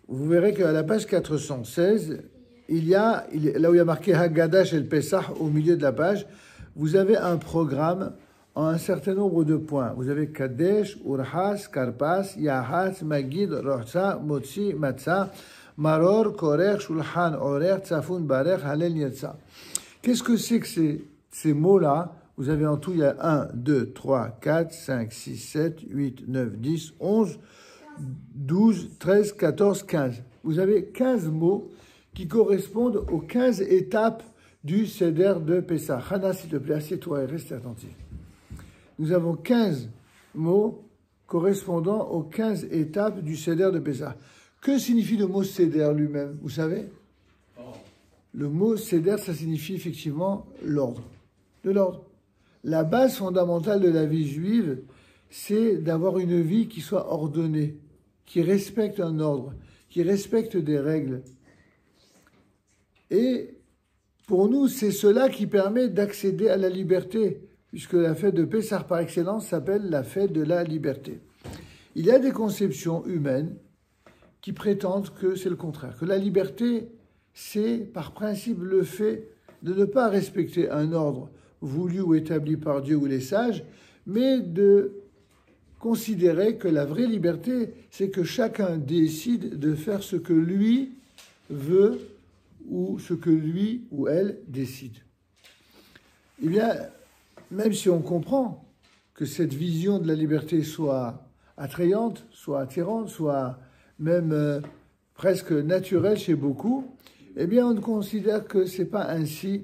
vous verrez qu'à la page 416, il y a, là où il y a marqué Haggadah Shel Pesach au milieu de la page, vous avez un programme en un certain nombre de points. Vous avez Kadesh, Urhas, Karpas, Yahatz, Magid, Rohza, Motzi, Matzah, Maror, Korech, Shulchan, Orer, Tzafun, Barech, Halel, Yetza. Qu'est-ce que c'est que ces mots-là? Vous avez en tout, il y a 1, 2, 3, 4, 5, 6, 7, 8, 9, 10, 11, 12, 13, 14, 15. Vous avez 15 mots qui correspondent aux 15 étapes du Seder de Pessah. Hana, s'il te plaît, assieds-toi et reste attentif. Nous avons 15 mots correspondant aux 15 étapes du Seder de Pessah. Que signifie le mot Seder lui-même? Vous savez? Le mot Seder, ça signifie effectivement l'ordre. De l'ordre. La base fondamentale de la vie juive, c'est d'avoir une vie qui soit ordonnée, qui respecte un ordre, qui respecte des règles. Et pour nous, c'est cela qui permet d'accéder à la liberté, puisque la fête de Pessah par excellence s'appelle la fête de la liberté. Il y a des conceptions humaines qui prétendent que c'est le contraire, que la liberté, c'est par principe le fait de ne pas respecter un ordre voulu ou établi par Dieu ou les sages, mais de considérer que la vraie liberté, c'est que chacun décide de faire ce que lui veut ou ce que lui ou elle décide. Eh bien, même si on comprend que cette vision de la liberté soit attrayante, soit attirante, soit même presque naturelle chez beaucoup, eh bien, on considère que ce n'est pas ainsi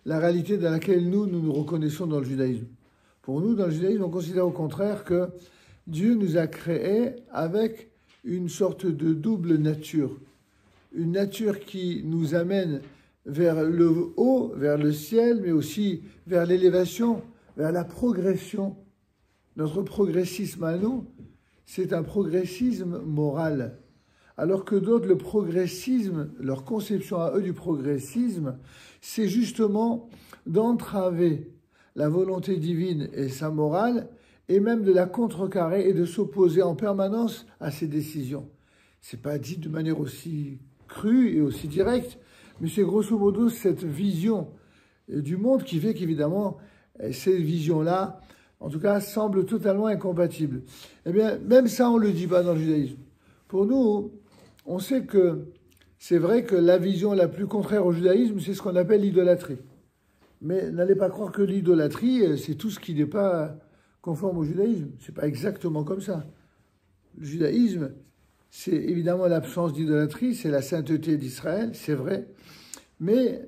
la réalité dans laquelle nous reconnaissons dans le judaïsme. Pour nous, dans le judaïsme, on considère au contraire que Dieu nous a créés avec une sorte de double nature. Une nature qui nous amène vers le haut, vers le ciel, mais aussi vers l'élévation, vers la progression. Notre progressisme à nous, c'est un progressisme moral. Alors que d'autres, le progressisme, leur conception à eux du progressisme, c'est justement d'entraver la volonté divine et sa morale, et même de la contrecarrer et de s'opposer en permanence à ces décisions. C'est pas dit de manière aussi crue et aussi directe, mais c'est grosso modo cette vision du monde qui fait qu'évidemment, ces visions-là, en tout cas, semblent totalement incompatibles. Eh bien, même ça, on ne le dit pas dans le judaïsme. Pour nous, on sait que c'est vrai que la vision la plus contraire au judaïsme, c'est ce qu'on appelle l'idolâtrie. Mais n'allez pas croire que l'idolâtrie, c'est tout ce qui n'est pas conforme au judaïsme. Ce n'est pas exactement comme ça. Le judaïsme, c'est évidemment l'absence d'idolâtrie, c'est la sainteté d'Israël, c'est vrai. Mais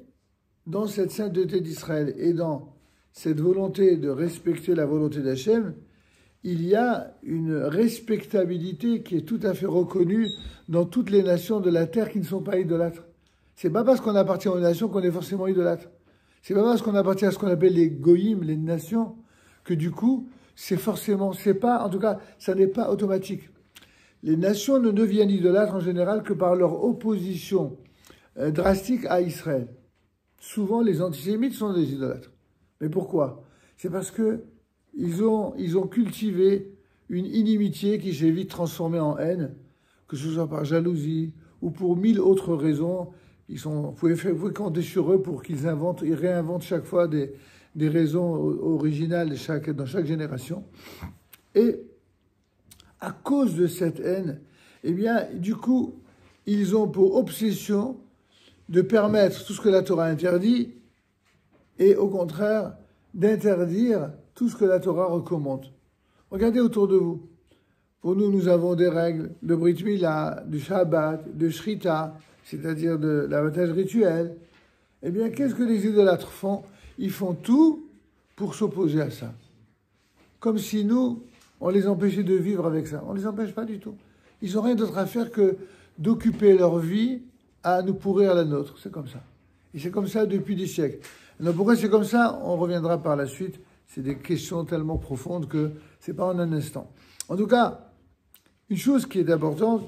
dans cette sainteté d'Israël et dans cette volonté de respecter la volonté d'Hachem, il y a une respectabilité qui est tout à fait reconnue dans toutes les nations de la terre qui ne sont pas idolâtres. C'est pas parce qu'on appartient aux nations qu'on est forcément idolâtre. C'est pas parce qu'on appartient à ce qu'on appelle les goïms, les nations, que du coup, c'est forcément, c'est pas, en tout cas, ça n'est pas automatique. Les nations ne deviennent idolâtres en général que par leur opposition drastique à Israël. Souvent, les antisémites sont des idolâtres. Mais pourquoi? C'est parce que ils ont cultivé une inimitié qui s'est vite transformée en haine, que ce soit par jalousie ou pour 1000 autres raisons. Vous pouvez compter sur eux pour qu'ils réinventent chaque fois des raisons originales dans chaque génération. Et à cause de cette haine, eh bien, du coup, ils ont pour obsession de permettre tout ce que la Torah interdit et au contraire d'interdire tout ce que la Torah recommande. Regardez autour de vous. Pour nous, nous avons des règles de Brit Mila, du Shabbat, de Shrita, c'est-à-dire de l'abattage rituel. Eh bien, qu'est-ce que les idolâtres font? Ils font tout pour s'opposer à ça. Comme si nous, on les empêchait de vivre avec ça. On ne les empêche pas du tout. Ils n'ont rien d'autre à faire que d'occuper leur vie à nous pourrir la nôtre. C'est comme ça. Et c'est comme ça depuis des siècles. Alors pourquoi c'est comme ça? On reviendra par la suite. C'est des questions tellement profondes que ce n'est pas en un instant. En tout cas, une chose qui est importante,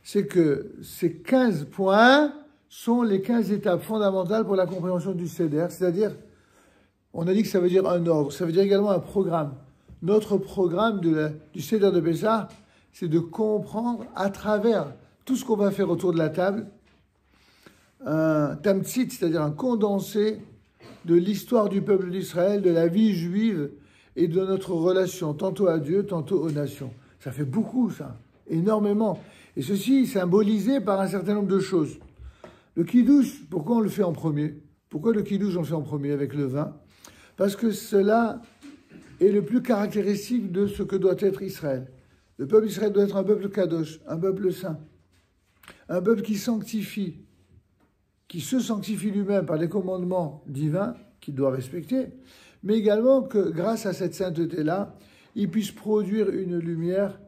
c'est que ces 15 points sont les 15 étapes fondamentales pour la compréhension du Seder. C'est-à-dire, on a dit que ça veut dire un ordre. Ça veut dire également un programme. Notre programme du Seder de Pessah, c'est de comprendre à travers tout ce qu'on va faire autour de la table, un tamtsit, c'est-à-dire un condensé de l'histoire du peuple d'Israël, de la vie juive et de notre relation, tantôt à Dieu, tantôt aux nations. Ça fait beaucoup, ça, énormément. Et ceci est symbolisé par un certain nombre de choses. Le kiddush, pourquoi on le fait en premier? Pourquoi le kiddush on le fait en premier avec le vin? Parce que cela est le plus caractéristique de ce que doit être Israël. Le peuple d'Israël doit être un peuple kadosh, un peuple saint, un peuple qui sanctifie, qui se sanctifie lui-même par les commandements divins qu'il doit respecter, mais également que grâce à cette sainteté-là, il puisse produire une lumière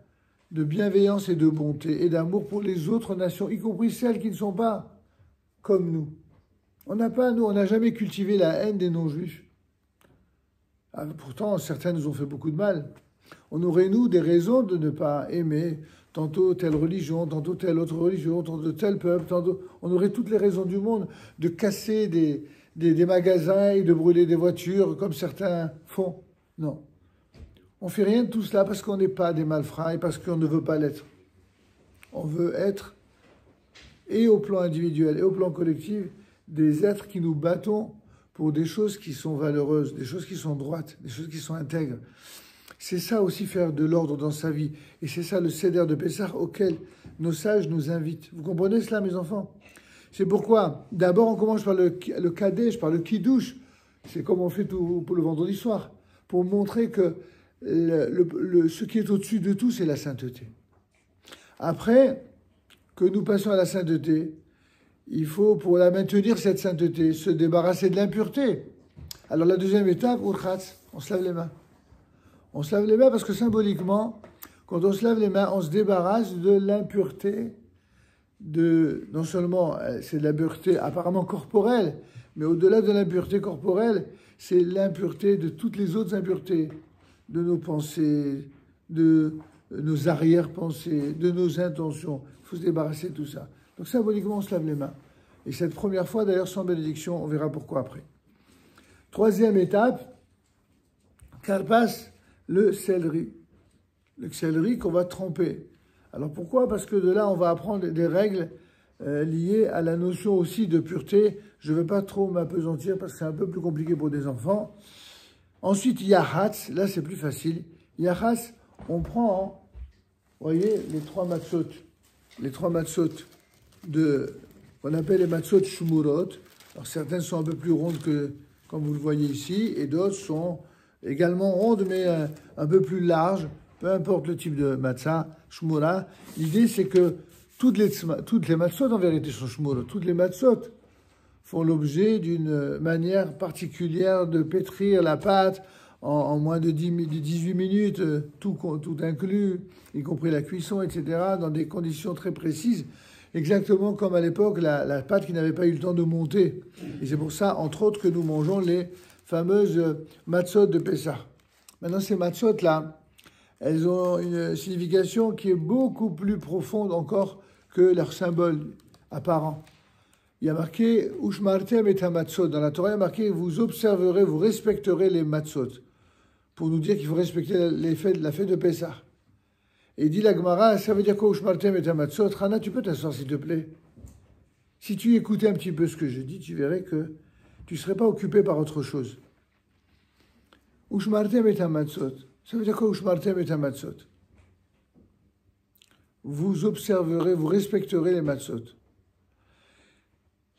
de bienveillance et de bonté et d'amour pour les autres nations, y compris celles qui ne sont pas comme nous. On n'a jamais cultivé la haine des non-juifs. Pourtant, certains nous ont fait beaucoup de mal. On aurait, nous, des raisons de ne pas aimer tantôt telle religion, tantôt telle autre religion, tantôt tel peuple, tantôt... On aurait toutes les raisons du monde de casser des magasins et de brûler des voitures, comme certains font. Non. On ne fait rien de tout cela parce qu'on n'est pas des malfrats et parce qu'on ne veut pas l'être. On veut être, et au plan individuel et au plan collectif, des êtres qui nous battons pour des choses qui sont valeureuses, des choses qui sont droites, des choses qui sont intègres. C'est ça aussi faire de l'ordre dans sa vie. Et c'est ça le Seder de Pessah auquel nos sages nous invitent. Vous comprenez cela, mes enfants? C'est pourquoi, d'abord, on commence par le Kadesh, par le Kiddush. C'est comme on fait tout pour le vendredi soir. Pour montrer que ce qui est au-dessus de tout, c'est la sainteté. Après que nous passions à la sainteté, il faut, pour la maintenir, cette sainteté, se débarrasser de l'impureté. Alors la deuxième étape, urchatz, on se lave les mains. On se lave les mains parce que symboliquement, quand on se lave les mains, on se débarrasse de l'impureté, non seulement c'est de l'impureté apparemment corporelle, mais au-delà de l'impureté corporelle, c'est l'impureté de toutes les autres impuretés, de nos pensées, de nos arrière-pensées, de nos intentions. Il faut se débarrasser de tout ça. Donc symboliquement, on se lave les mains. Et cette première fois, d'ailleurs, sans bénédiction, on verra pourquoi après. Troisième étape, karpas, le céleri. Le céleri qu'on va tremper. Alors pourquoi? Parce que de là, on va apprendre des règles liées à la notion aussi de pureté. Je ne vais pas trop m'apesantir parce que c'est un peu plus compliqué pour des enfants. Ensuite, yahatz, là c'est plus facile. Yahatz, on prend, vous voyez, les trois matzot. Les trois matzot qu'on appelle les matzot shumurot. Alors certaines sont un peu plus rondes que, comme vous le voyez ici, et d'autres sont également rondes, mais un peu plus larges, peu importe le type de matzah, shmura. L'idée, c'est que toutes les matzot, en vérité, sont shmurot. Toutes les matzot font l'objet d'une manière particulière de pétrir la pâte en moins de 18 minutes, tout inclus, y compris la cuisson, etc., dans des conditions très précises, exactement comme à l'époque la pâte qui n'avait pas eu le temps de monter. Et c'est pour ça, entre autres, que nous mangeons les fameuses matzot de Pessah. Maintenant, ces matzot-là, elles ont une signification qui est beaucoup plus profonde encore que leur symbole apparent. Il y a marqué « Ushmartem et matzot ». Dans la Torah, il y a marqué « Vous observerez, vous respecterez les matzot ». Pour nous dire qu'il faut respecter la fête de Pessah. Et dit la Gemara, ça veut dire quoi « Ushmartem et matzot » Rana, tu peux t'asseoir s'il te plaît? Si tu écoutais un petit peu ce que je dis, tu verrais que tu ne serais pas occupé par autre chose. « Ushmartem et matzot ». Ça veut dire quoi « Ushmartem et matzot » Vous observerez, vous respecterez les matzot.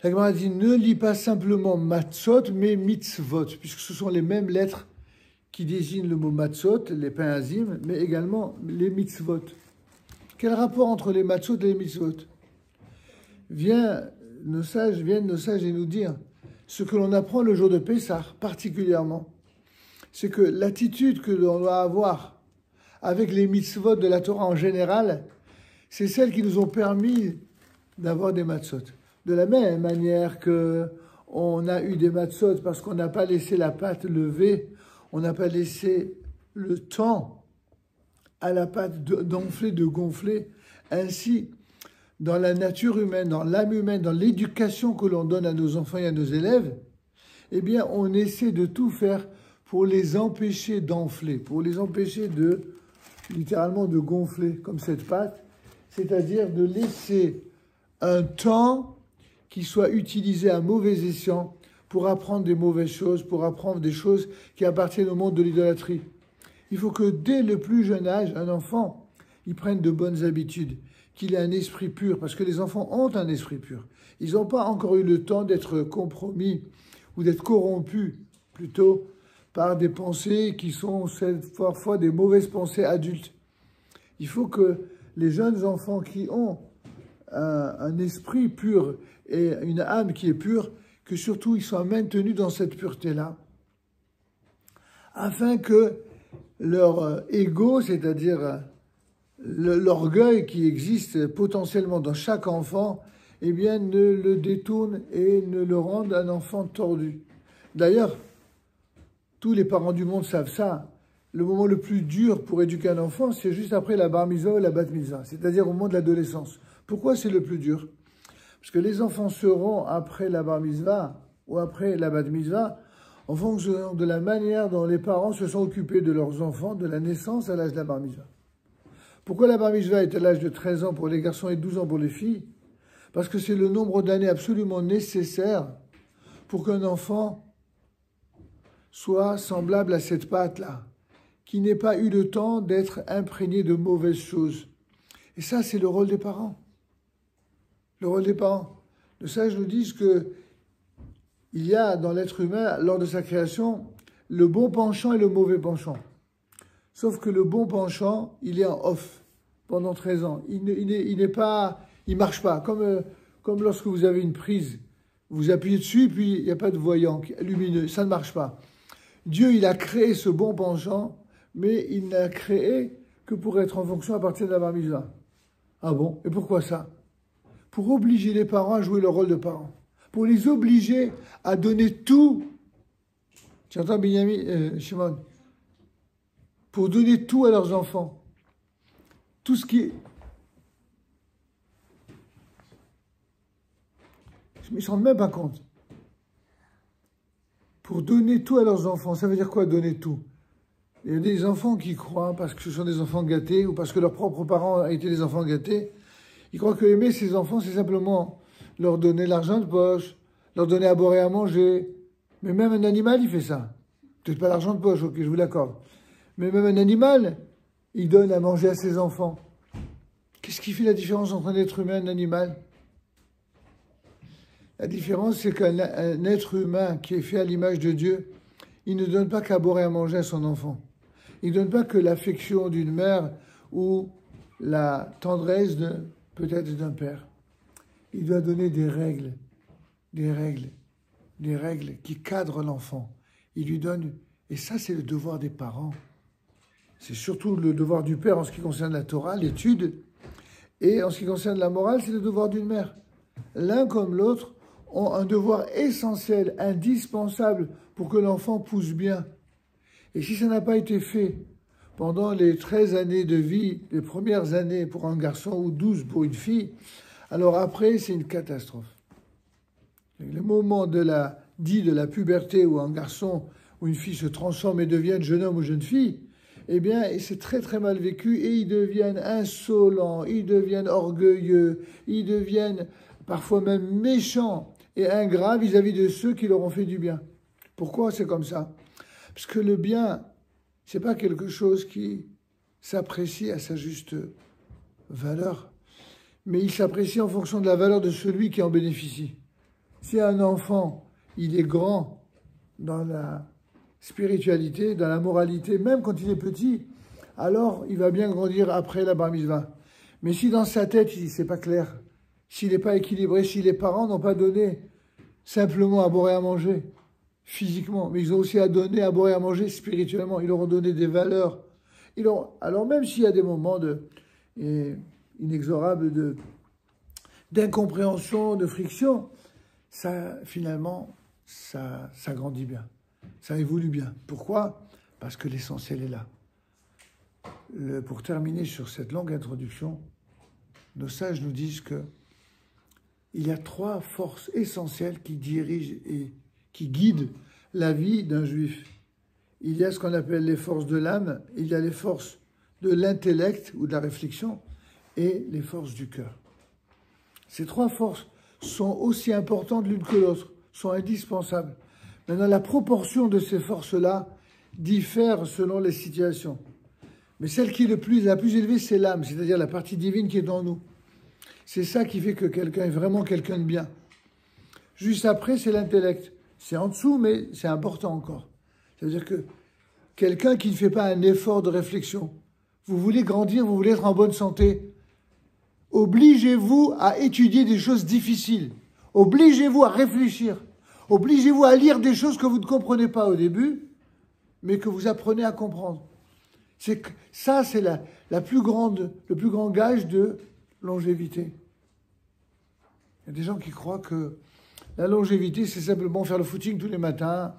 La Gemara dit, ne lis pas simplement matzot, mais mitzvot, puisque ce sont les mêmes lettres qui désignent le mot matzot, les pains azim, mais également les mitzvot. Quel rapport entre les matzot et les mitzvot? Viennent nos sages et nous dire ce que l'on apprend le jour de Pessah, particulièrement. C'est que l'attitude que l'on doit avoir avec les mitzvot de la Torah en général, c'est celles qui nous ont permis d'avoir des matzot. De la même manière qu'on a eu des matzot parce qu'on n'a pas laissé la pâte lever, on n'a pas laissé le temps à la pâte d'enfler, de gonfler. Ainsi, dans la nature humaine, dans l'âme humaine, dans l'éducation que l'on donne à nos enfants et à nos élèves, eh bien, on essaie de tout faire pour les empêcher d'enfler, pour les empêcher littéralement de gonfler comme cette pâte. c'est-à-dire de laisser un temps qui soit utilisé à mauvais escient pour apprendre des mauvaises choses, pour apprendre des choses qui appartiennent au monde de l'idolâtrie. Il faut que dès le plus jeune âge, un enfant, il prenne de bonnes habitudes, qu'il ait un esprit pur, parce que les enfants ont un esprit pur. Ils n'ont pas encore eu le temps d'être compromis ou d'être corrompus, plutôt, par des pensées qui sont parfois des mauvaises pensées adultes. Il faut que les jeunes enfants qui ont un esprit pur et une âme qui est pure, que surtout ils soient maintenus dans cette pureté-là, afin que leur ego, c'est-à-dire l'orgueil qui existe potentiellement dans chaque enfant, eh bien, ne le détourne et ne le rende un enfant tordu. D'ailleurs, tous les parents du monde savent ça. Le moment le plus dur pour éduquer un enfant, c'est juste après la bar mitzvah ou la bat mitzvah, c'est-à-dire au moment de l'adolescence. Pourquoi c'est le plus dur? Parce que les enfants seront après la bar mitzvah ou après la bat mitzvah en fonction de la manière dont les parents se sont occupés de leurs enfants de la naissance à l'âge de la bar mitzvah. Pourquoi la bar mitzvah est à l'âge de 13 ans pour les garçons et 12 ans pour les filles? Parce que c'est le nombre d'années absolument nécessaire pour qu'un enfant soit semblable à cette pâte-là, qui n'ait pas eu le temps d'être imprégné de mauvaises choses. Et ça, c'est le rôle des parents. Le rôle des parents. Les sages nous disent que il y a dans l'être humain, lors de sa création, le bon penchant et le mauvais penchant. Sauf que le bon penchant, il est en off pendant 13 ans. Il ne marche pas. Comme lorsque vous avez une prise, vous appuyez dessus, puis il n'y a pas de voyant lumineux. Ça ne marche pas. Dieu, il a créé ce bon penchant, mais il n'a créé que pour être en fonction à partir de la bar mitzvah. Ah bon? Et pourquoi ça? Pour obliger les parents à jouer le rôle de parents. Pour les obliger à donner tout. Tu entends, Shimon? Pour donner tout à leurs enfants. Tout ce qui... Ils ne se rendent même pas compte. Pour donner tout à leurs enfants, ça veut dire quoi, donner tout? Il y a des enfants qui croient, parce que ce sont des enfants gâtés, ou parce que leurs propres parents étaient des enfants gâtés, ils croient que aimer ces enfants, c'est simplement leur donner l'argent de poche, leur donner à boire et à manger. Mais même un animal, il fait ça. Peut-être pas l'argent de poche, ok, je vous l'accorde. Mais même un animal, il donne à manger à ses enfants. Qu'est-ce qui fait la différence entre un être humain et un animal? La différence, c'est qu'un être humain qui est fait à l'image de Dieu, il ne donne pas qu'à boire et à manger à son enfant. Il ne donne pas que l'affection d'une mère ou la tendresse peut-être d'un père. Il doit donner des règles qui cadrent l'enfant. Il lui donne, et ça c'est le devoir des parents. C'est surtout le devoir du père en ce qui concerne la Torah, l'étude, et en ce qui concerne la morale, c'est le devoir d'une mère. L'un comme l'autre ont un devoir essentiel, indispensable pour que l'enfant pousse bien. Et si ça n'a pas été fait pendant les 13 années de vie, les premières années pour un garçon ou 12 pour une fille, alors après, c'est une catastrophe. Le moment de la puberté où un garçon ou une fille se transforme et devient jeune homme ou jeune fille, eh bien, c'est très très mal vécu et ils deviennent insolents, ils deviennent orgueilleux, ils deviennent parfois même méchants et ingrats vis-à-vis de ceux qui leur ont fait du bien. Pourquoi c'est comme ça? Parce que le bien, c'est pas quelque chose qui s'apprécie à sa juste valeur, mais il s'apprécie en fonction de la valeur de celui qui en bénéficie. Si un enfant, il est grand dans la spiritualité, dans la moralité, même quand il est petit, alors il va bien grandir après la bar mitzvah. Mais si dans sa tête, c'est pas clair, s'il n'est pas équilibré, si les parents n'ont pas donné simplement à boire et à manger, physiquement, mais ils ont aussi à donner à boire et à manger spirituellement, ils leur ont donné des valeurs. Alors même s'il y a des moments inexorables d'incompréhension, de friction, ça, finalement, ça grandit bien. Ça évolue bien. Pourquoi? Parce que l'essentiel est là. Pour terminer sur cette longue introduction, nos sages nous disent que il y a 3 forces essentielles qui dirigent et qui guident la vie d'un juif. Il y a ce qu'on appelle les forces de l'âme, il y a les forces de l'intellect ou de la réflexion, et les forces du cœur. Ces trois forces sont aussi importantes l'une que l'autre, sont indispensables. Maintenant, la proportion de ces forces-là diffère selon les situations. Mais celle qui est la plus élevée, c'est l'âme, c'est-à-dire la partie divine qui est dans nous. C'est ça qui fait que quelqu'un est vraiment quelqu'un de bien. Juste après, c'est l'intellect. C'est en dessous, mais c'est important encore. C'est-à-dire que quelqu'un qui ne fait pas un effort de réflexion, vous voulez grandir, vous voulez être en bonne santé, obligez-vous à étudier des choses difficiles. Obligez-vous à réfléchir. Obligez-vous à lire des choses que vous ne comprenez pas au début, mais que vous apprenez à comprendre. Ça, c'est le plus grand gage de longévité. Il y a des gens qui croient que la longévité, c'est simplement faire le footing tous les matins.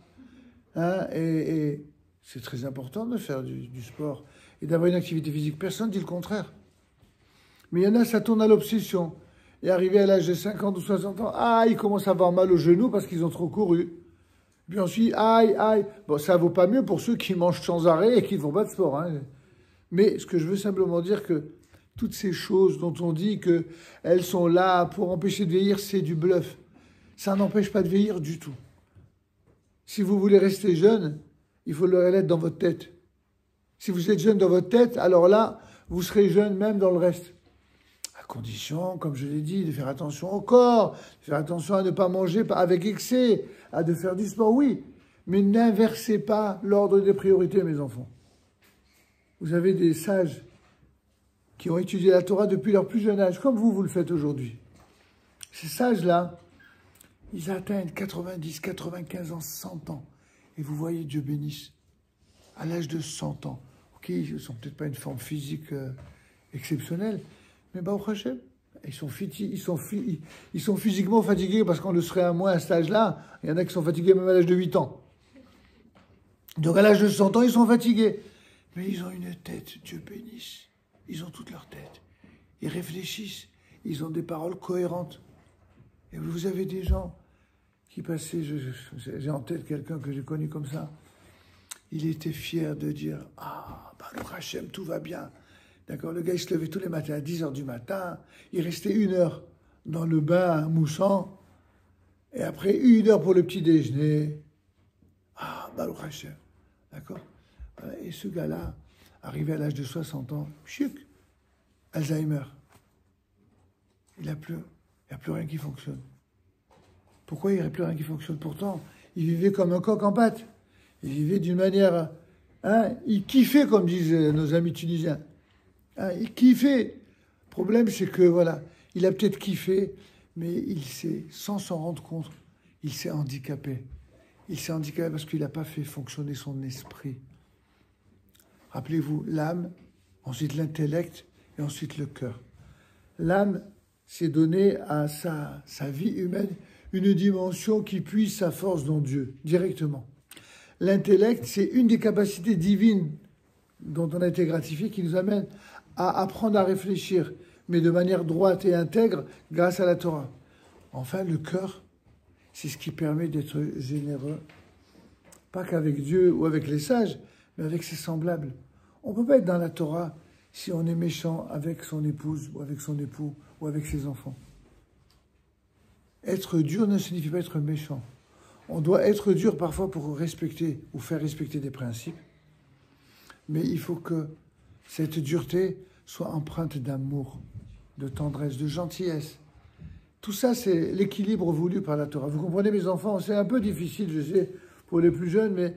Hein, et c'est très important de faire du sport et d'avoir une activité physique. Personne ne dit le contraire. Mais il y en a, ça tourne à l'obsession. Et arrivé à l'âge de 50 ou 60 ans, ils commencent à avoir mal aux genoux parce qu'ils ont trop couru. Puis ensuite, aïe. Bon, ça vaut pas mieux pour ceux qui mangent sans arrêt et qui ne font pas de sport. Hein. Mais ce que je veux simplement dire que toutes ces choses dont on dit qu'elles sont là pour empêcher de vieillir, c'est du bluff. Ça n'empêche pas de vieillir du tout. Si vous voulez rester jeune, il faut le l'être dans votre tête. Si vous êtes jeune dans votre tête, alors là, vous serez jeune même dans le reste. À condition, comme je l'ai dit, de faire attention au corps, de faire attention à ne pas manger avec excès, de faire du sport, oui. Mais n'inversez pas l'ordre des priorités, mes enfants. Vous avez des sages qui ont étudié la Torah depuis leur plus jeune âge, comme vous le faites aujourd'hui. Ces sages-là, ils atteignent 90, 95 ans, 100 ans. Et vous voyez, Dieu bénisse, à l'âge de 100 ans. Ok, ils ne sont peut-être pas une forme physique exceptionnelle, mais Baruch Hashem, ils sont physiquement fatigués parce qu'on le serait à moins à cet âge-là. Il y en a qui sont fatigués même à l'âge de 8 ans. Donc à l'âge de 100 ans, ils sont fatigués. Mais ils ont une tête, Dieu bénisse. Ils ont toute leur tête. Ils réfléchissent. Ils ont des paroles cohérentes. Et vous avez des gens qui passaient, j'ai en tête quelqu'un que j'ai connu comme ça. Il était fier de dire « Ah, Baruch Hashem, tout va bien ». D'accord, le gars, il se levait tous les matins à 10 h du matin. Il restait 1 heure dans le bain moussant. Et après, 1 heure pour le petit déjeuner. Ah, Baruch Hashem. D'accord. Et ce gars-là, arrivé à l'âge de 60 ans, chic, Alzheimer. Il n'y a plus rien qui fonctionne. Pourquoi il n'y aurait plus rien qui fonctionne? Pourtant, il vivait comme un coq en pâte. Il vivait d'une manière... il kiffait, comme disent nos amis tunisiens. Il kiffait. Le problème, c'est que, voilà, il a peut-être kiffé, mais il s'est, sans s'en rendre compte, il s'est handicapé. Il s'est handicapé parce qu'il n'a pas fait fonctionner son esprit. Rappelez-vous, l'âme, ensuite l'intellect et ensuite le cœur. L'âme s'est donnée à sa vie humaine une dimension qui puise sa force dans Dieu, directement. L'intellect, c'est une des capacités divines dont on a été gratifié qui nous amène à apprendre à réfléchir, mais de manière droite et intègre grâce à la Torah. Enfin, le cœur, c'est ce qui permet d'être généreux, pas qu'avec Dieu ou avec les sages, mais avec ses semblables. On ne peut pas être dans la Torah si on est méchant avec son épouse ou avec son époux ou avec ses enfants. Être dur ne signifie pas être méchant. On doit être dur parfois pour respecter ou faire respecter des principes, mais il faut que cette dureté soit empreinte d'amour, de tendresse, de gentillesse. Tout ça, c'est l'équilibre voulu par la Torah. Vous comprenez, mes enfants, c'est un peu difficile, je sais, pour les plus jeunes, mais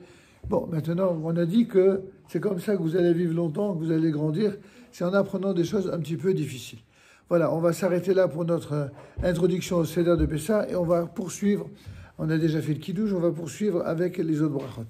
bon, maintenant, on a dit que c'est comme ça que vous allez vivre longtemps, que vous allez grandir, c'est en apprenant des choses un petit peu difficiles. Voilà, on va s'arrêter là pour notre introduction au Seder de Pessah et on va poursuivre. On a déjà fait le Kiddush, on va poursuivre avec les autres brachot.